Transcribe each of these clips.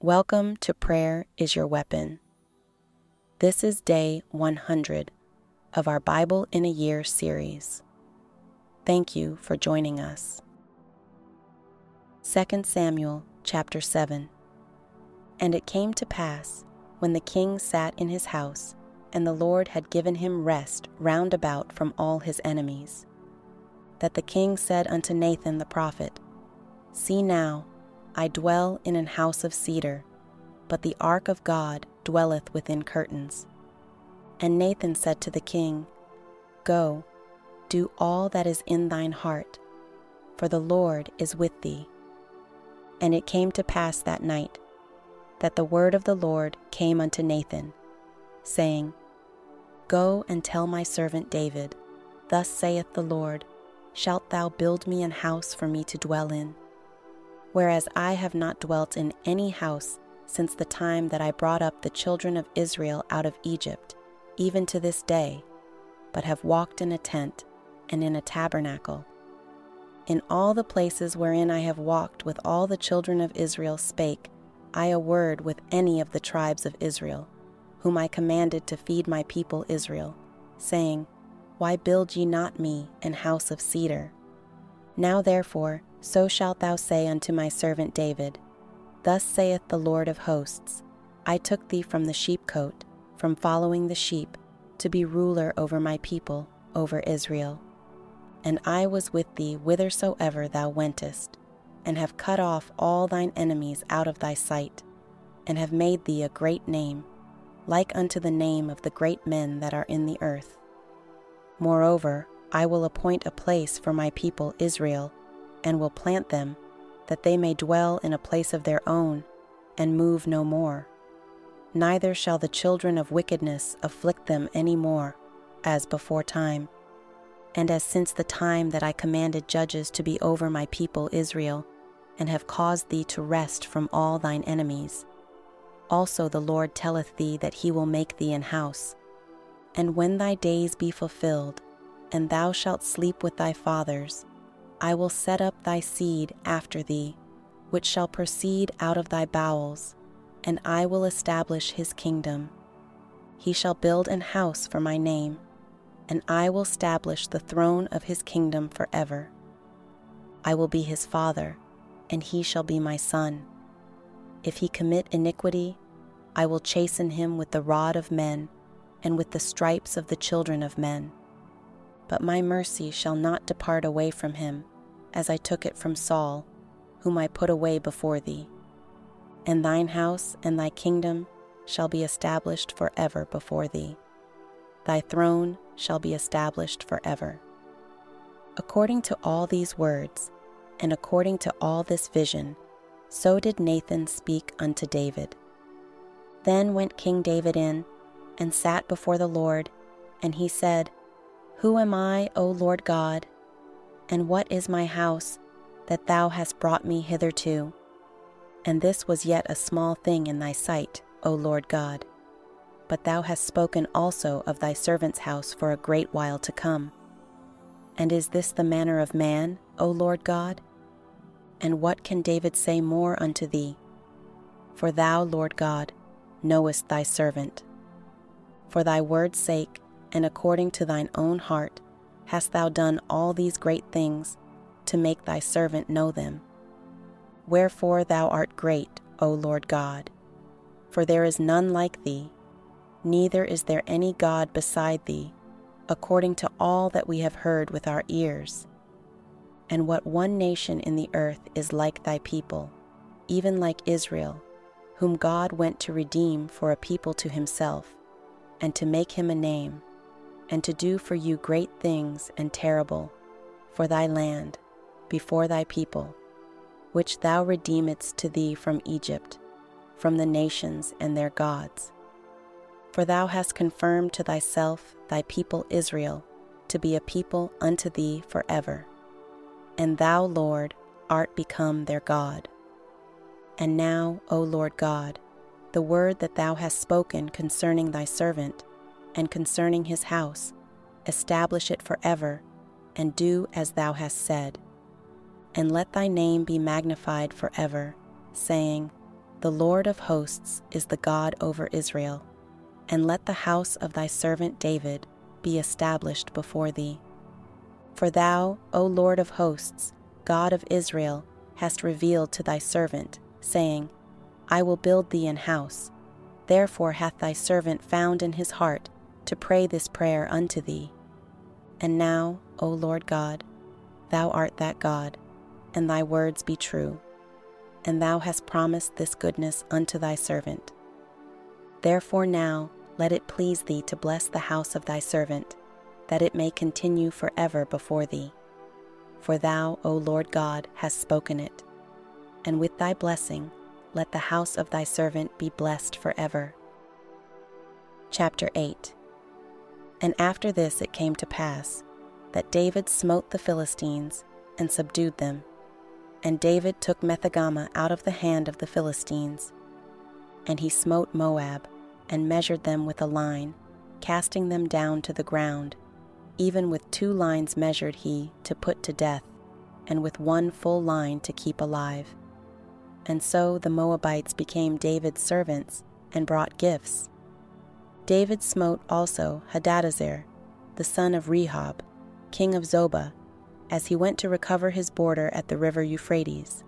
Welcome to Prayer is Your Weapon. This is day 100 of our Bible in a Year series. Thank you for joining us. 2 Samuel chapter 7. And it came to pass, when the king sat in his house, and the Lord had given him rest round about from all his enemies, that the king said unto Nathan the prophet, See now, I dwell in an house of cedar, but the ark of God dwelleth within curtains. And Nathan said to the king, Go, do all that is in thine heart, for the Lord is with thee. And it came to pass that night, that the word of the Lord came unto Nathan, saying, Go and tell my servant David, Thus saith the Lord, Shalt thou build me an house for me to dwell in? Whereas I have not dwelt in any house since the time that I brought up the children of Israel out of Egypt, even to this day, but have walked in a tent and in a tabernacle. In all the places wherein I have walked with all the children of Israel spake I a word with any of the tribes of Israel, whom I commanded to feed my people Israel, saying, Why build ye not me an house of cedar? Now therefore, so shalt thou say unto my servant David, Thus saith the Lord of hosts, I took thee from the sheepcote, from following the sheep, to be ruler over my people, over Israel. And I was with thee whithersoever thou wentest, and have cut off all thine enemies out of thy sight, and have made thee a great name, like unto the name of the great men that are in the earth. Moreover, I will appoint a place for my people Israel, and will plant them, that they may dwell in a place of their own, and move no more. Neither shall the children of wickedness afflict them any more, as before time, and as since the time that I commanded judges to be over my people Israel, and have caused thee to rest from all thine enemies. Also the Lord telleth thee that he will make thee an house. And when thy days be fulfilled, and thou shalt sleep with thy fathers, I will set up thy seed after thee, which shall proceed out of thy bowels, and I will establish his kingdom. He shall build an house for my name, and I will establish the throne of his kingdom forever. I will be his father, and he shall be my son. If he commit iniquity, I will chasten him with the rod of men, and with the stripes of the children of men. But my mercy shall not depart away from him, as I took it from Saul, whom I put away before thee. And thine house and thy kingdom shall be established forever before thee. Thy throne shall be established forever. According to all these words, and according to all this vision, so did Nathan speak unto David. Then went King David in, and sat before the Lord, and he said, Who am I, O Lord God? And what is my house, that thou hast brought me hitherto? And this was yet a small thing in thy sight, O Lord God. But thou hast spoken also of thy servant's house for a great while to come. And is this the manner of man, O Lord God? And what can David say more unto thee? For thou, Lord God, knowest thy servant. For thy word's sake, and according to thine own heart, hast thou done all these great things, to make thy servant know them. Wherefore thou art great, O Lord God. For there is none like thee, neither is there any God beside thee, according to all that we have heard with our ears. And what one nation in the earth is like thy people, even like Israel, whom God went to redeem for a people to himself, and to make him a name, and to do for you great things and terrible, for thy land, before thy people, which thou redeemedst to thee from Egypt, from the nations and their gods. For thou hast confirmed to thyself thy people Israel, to be a people unto thee forever. And thou, Lord, art become their God. And now, O Lord God, the word that thou hast spoken concerning thy servant, and concerning his house, establish it forever, and do as thou hast said. And let thy name be magnified forever, saying, "The Lord of hosts is the God over Israel, and let the house of thy servant David be established before thee. For thou, O Lord of hosts, God of Israel, hast revealed to thy servant, saying, I will build thee an house. Therefore hath thy servant found in his heart to pray this prayer unto thee. And now, O Lord God, thou art that God, and thy words be true, and thou hast promised this goodness unto thy servant. Therefore now let it please thee to bless the house of thy servant, that it may continue forever before thee. For thou, O Lord God, hast spoken it, and with thy blessing let the house of thy servant be blessed forever." Chapter 8. And after this it came to pass that David smote the Philistines and subdued them. And David took Methegama out of the hand of the Philistines. And he smote Moab, and measured them with a line, casting them down to the ground. Even with 2 lines measured he to put to death, and with 1 full line to keep alive. And so the Moabites became David's servants, and brought gifts. David smote also Hadadezer, the son of Rehob, king of Zobah, as he went to recover his border at the river Euphrates.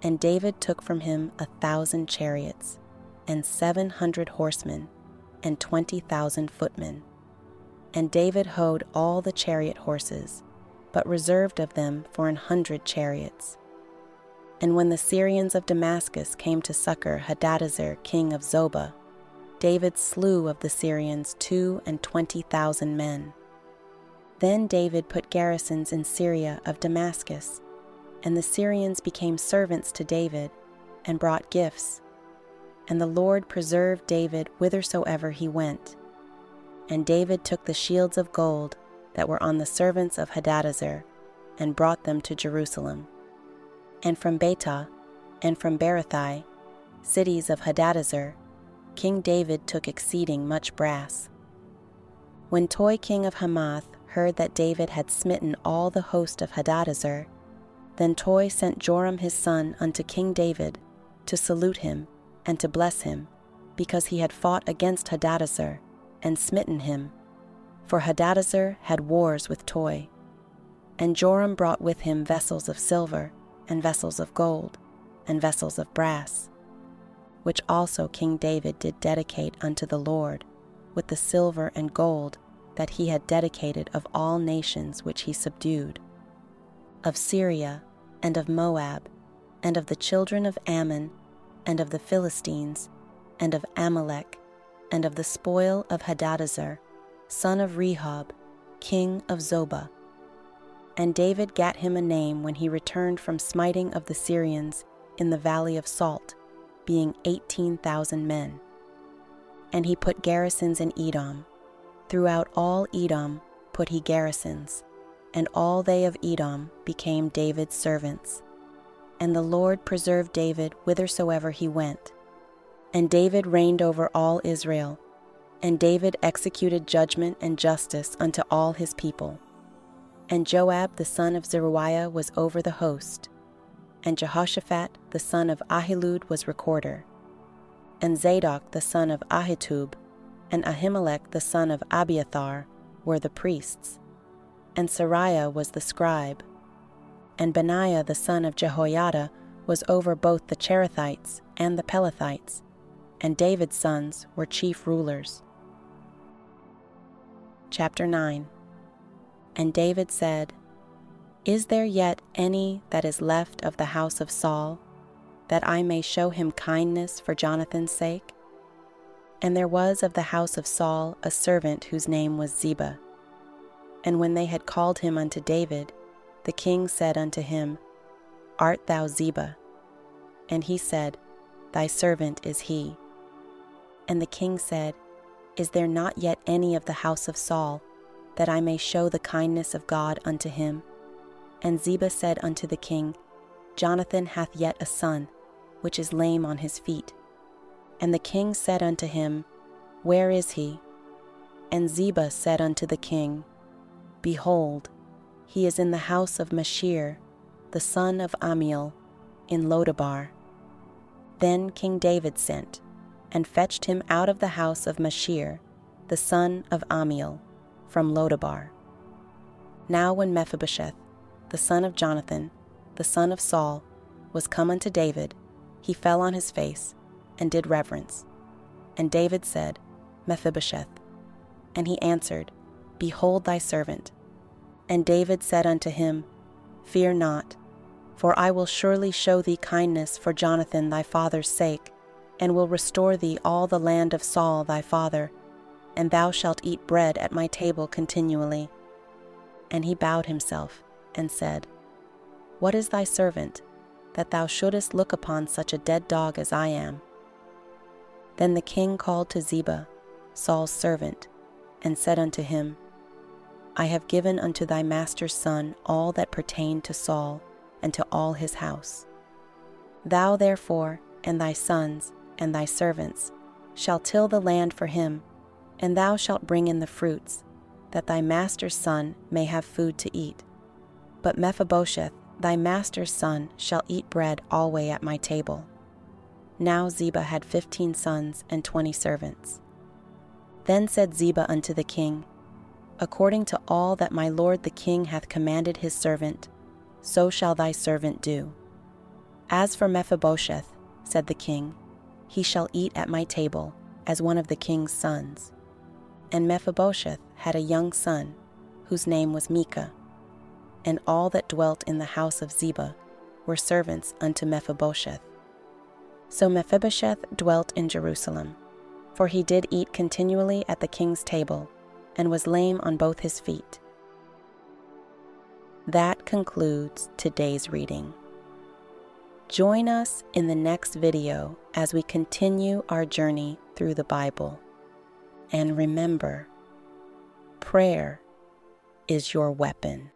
And David took from him 1,000 chariots, and 700 horsemen, and 20,000 footmen. And David houghed all the chariot horses, but reserved of them for 100 chariots. And when the Syrians of Damascus came to succor Hadadezer king of Zobah, David slew of the Syrians 22,000 men. Then David put garrisons in Syria of Damascus, and the Syrians became servants to David, and brought gifts. And the Lord preserved David whithersoever he went. And David took the shields of gold that were on the servants of Hadadezer, and brought them to Jerusalem. And from Betah, and from Berothai, cities of Hadadezer, King David took exceeding much brass. When Toi king of Hamath heard that David had smitten all the host of Hadadezer, then Toi sent Joram his son unto King David, to salute him, and to bless him, because he had fought against Hadadezer, and smitten him, for Hadadezer had wars with Toi. And Joram brought with him vessels of silver, and vessels of gold, and vessels of brass, which also King David did dedicate unto the Lord, with the silver and gold that he had dedicated of all nations which he subdued, of Syria, and of Moab, and of the children of Ammon, and of the Philistines, and of Amalek, and of the spoil of Hadadezer, son of Rehob, king of Zobah. And David gat him a name when he returned from smiting of the Syrians in the valley of Salt, being 18,000 men. And he put garrisons in Edom. Throughout all Edom put he garrisons, and all they of Edom became David's servants. And the Lord preserved David whithersoever he went. And David reigned over all Israel, and David executed judgment and justice unto all his people. And Joab the son of Zeruiah was over the host, and Jehoshaphat the son of Ahilud was recorder, and Zadok the son of Ahitub, and Ahimelech the son of Abiathar were the priests, and Sariah was the scribe, and Benaiah the son of Jehoiada was over both the Cherethites and the Pelethites, and David's sons were chief rulers. Chapter 9. And David said, Is there yet any that is left of the house of Saul, that I may show him kindness for Jonathan's sake? And there was of the house of Saul a servant whose name was Ziba. And when they had called him unto David, the king said unto him, Art thou Ziba? And he said, Thy servant is he. And the king said, Is there not yet any of the house of Saul, that I may show the kindness of God unto him? And Ziba said unto the king, Jonathan hath yet a son, which is lame on his feet. And the king said unto him, Where is he? And Ziba said unto the king, Behold, he is in the house of Mashir, the son of Amiel, in Lodabar. Then King David sent, and fetched him out of the house of Machir, the son of Ammiel, from Lodabar. Now when Mephibosheth, the son of Jonathan, the son of Saul, was come unto David, he fell on his face, and did reverence. And David said, Mephibosheth. And he answered, Behold thy servant. And David said unto him, Fear not, for I will surely show thee kindness for Jonathan thy father's sake, and will restore thee all the land of Saul thy father, and thou shalt eat bread at my table continually. And he bowed himself, and said, What is thy servant, that thou shouldest look upon such a dead dog as I am? Then the king called to Ziba, Saul's servant, and said unto him, I have given unto thy master's son all that pertained to Saul, and to all his house. Thou therefore, and thy sons, and thy servants, shall till the land for him, and thou shalt bring in the fruits, that thy master's son may have food to eat. But Mephibosheth, thy master's son, shall eat bread alway at my table. Now Ziba had 15 sons and 20 servants. Then said Ziba unto the king, According to all that my lord the king hath commanded his servant, so shall thy servant do. As for Mephibosheth, said the king, he shall eat at my table as one of the king's sons. And Mephibosheth had a young son, whose name was Micah. And all that dwelt in the house of Ziba were servants unto Mephibosheth. So Mephibosheth dwelt in Jerusalem, for he did eat continually at the king's table, and was lame on both his feet. That concludes today's reading. Join us in the next video as we continue our journey through the Bible. And remember, prayer is your weapon.